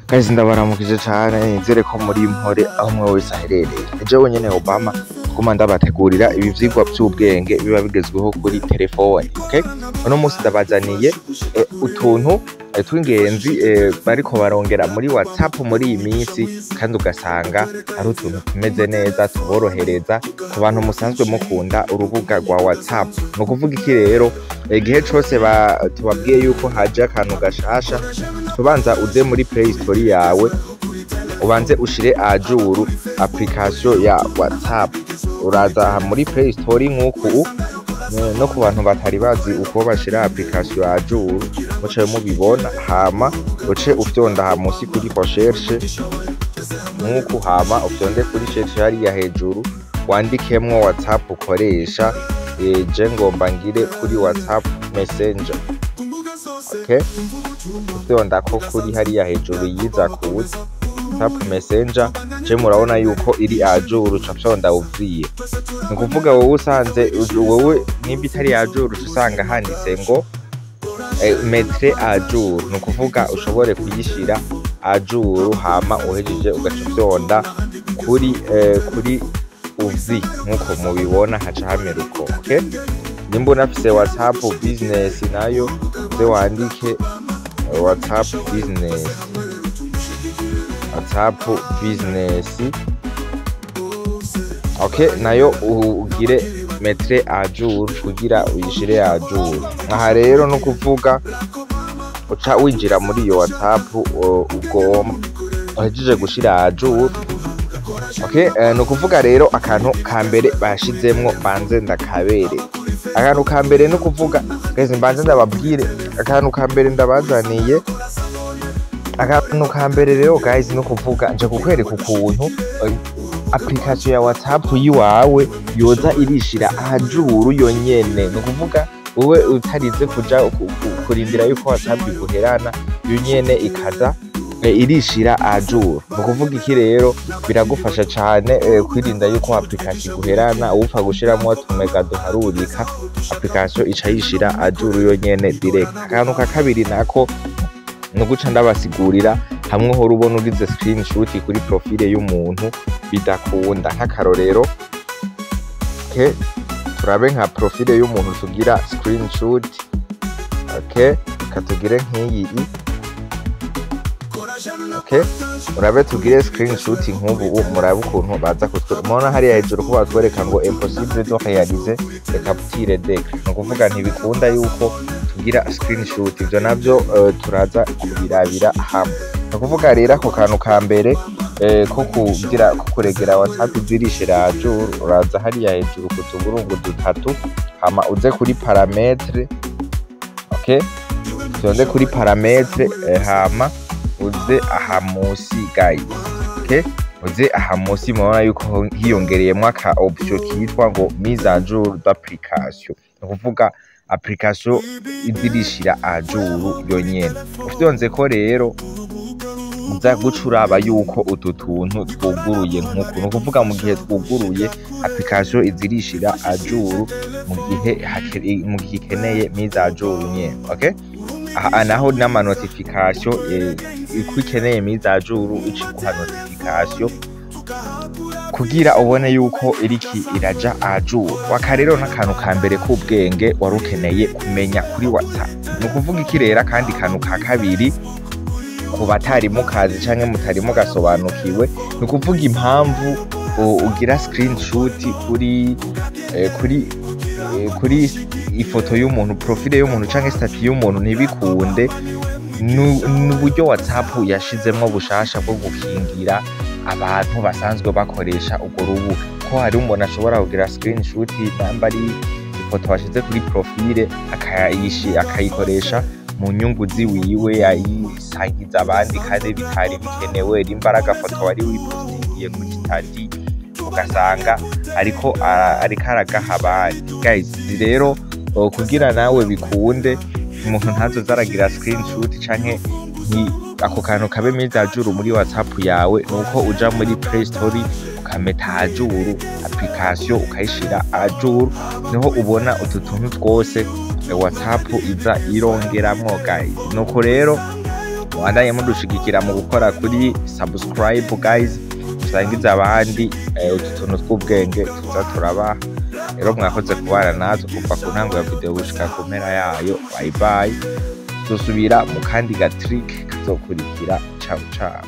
Guys, ndabaramukije cyane nizere ko muri mpore aho mwe wese aherereye. Ejo nyene Obama kuma ndabategurira ibi vyigwa by'ubwenge biba bigezweho kuri telefone. Okay? Uno munsi ndabazaniye utuntu tw'ingenzi bariko barongera muri WhatsApp muri iyi minsi, kandi ugasanga ari utuntu tumeze neza tuborohereza ku bantu musanzwe mukunda urubuga rwa WhatsApp. No kuvuga iki rero, igihe cose tubabwiye yuko haje akantu gashasha, tubanza uze muri Play Store yawe ubanze ushire ajuru application ya WhatsApp. Uraza muri Play Store nk'uku, no ku bantu batari bazi uko bashira application ya ajuru muce mubibona, hama uce ufyonda musi kuri recherche nk'uku, hama ufyonde kuri recherche hariya hejuru wandikemwo WhatsApp ukoresha. Je ngomba ngire kuri WhatsApp Messenger. Okay, ufyonda ko kuri hariya hejuru yiza ku WhatsApp Messenger, je murabona yuko iri ajuru capshonda uviye. Nikuvuga wowe usanze wowe nimba itari ajuru usanga handitse ngo metre ajuru, nukuvuga ushobore kuyishira ajuru, hama uhejeje ugacufyonda kuri uzi nkuko mubibona haca hamera uko. Okay, nimba unafise WhatsApp business nayo ze wandike WhatsApp business, WhatsApp business. Okay, nayo ugire metre ajuru kugira uyishire ajuru. Aha rero no kuvuga uca winjira muri iyo WhatsApp ugomba uhejeje gushira ajuru. Okay, no kuvuga rero akantu ka mbere bashizemwo banze ndakabere. Akantu ka mbere no kuvuga guys, mbanze ndababwire akantu ka mbere ndabazaniye. Akantu ka mbere rero guys no kuvuga nje kukwereka ukuntu application ya WhatsApp yiwawe yoza irishira ajuru yonyene. No kuvuga wowe utarize kuja kurindira yuko WhatsApp iguherana, yonyene ikaza irishira ajuru. No kuvuga iki rero, biragufasha cyane kwirinda yuko application iguherana upfa gushiramo tumega duharurika, application ica yishira ajuru yonyene direct. Akantu ka kabiri nako no guca ndabasigurira hamwe ho rubona ugize screenshot kuri profile y'umuntu bidakunda nk'akarorero. Okay, turabe nka profile y'umuntu tugira screenshot. Okay, katugire nk'iyi. Okay, urabe tugire screenshot nk'ubu, murabe ukuntu baza kutubona hariya hejuru ko batwereka ngo impossible de réaliser le capture d'écran. No kuvuga ntibikunda yuko tugira screenshot, ivyo navyo turaza kubirabira hamwe. No kuvuga rero ako kantu ka mbere ko kugira ko kuregera WhatsApp zirishira ajuru, uraza hariya hejuru ku tuburungu dutatu, hama uze kuri parametre. Okay, tuze kuri parametre, hama uze aha musi guys. Okay, uze aha musi mubona yuko hiyongereyemo aka option kitwa ngo mise à jour d'application. No kuvuga application idirishira ajuru yonyene. Ufyonze ko rero uza gucuraba yuko utu tuntu twuguruye nk'uko. No kuvuga mu gihe twuguruye application izirishira ajuru mu gihe ikeneye mise à jour nyene. Okay, aha naho n'ama notification ikwikeneye mise à jour icikuha notification kugira ubone yuko iriki iraja ajuru. Wakarero n'akantu ka mbere k'ubwenge warukeneye kumenya kuri WhatsApp. No kuvuga iki rero kandi kantu ka kabiri ku batari mu kazi canke mutari mu gasobanukiwe, no kuvuga impamvu ugira screenshot kuri ifoto y'umuntu, profile y'umuntu canke statut y'umuntu ntibikunde. N'uburyo WhatsApp yashizemwo bushasha bwo gukingira abantu basanzwe bakoresha ubwo rubuga, ko hari umuntu ashobora kugira screenshot namba ari ifoto washize kuri profile akayikoresha mu nyungu ziwiwe, ayisangiza abandi kandi bitari bikenewe. Imbaraga foto wari wipostingiye kuri stati ugasanga ariko aragaha abandi. Guys, rero kugira nawe bikunde umuntu ntazoza aragira screenshot canke ako kantu kabe mise à jour muri WhatsApp yawe, nuko uja muri Play Store ukameta ajuru application ukayishira ajuru, niho ubona utu tuntu twose WhatsApp iza irongeramwo guys. Nuko rero mubandanye mudushigikira mu gukora kuri subscribe guys, musangiza abandi utu tuntu tw'ubwenge tuza turabaha. Rero mwakoze kubana natwe kuva ku ntango ya video gushika ku mpera yayo. Bye bye, tuzosubira mu kandi ga trick kazokurikira. Ciao ciao.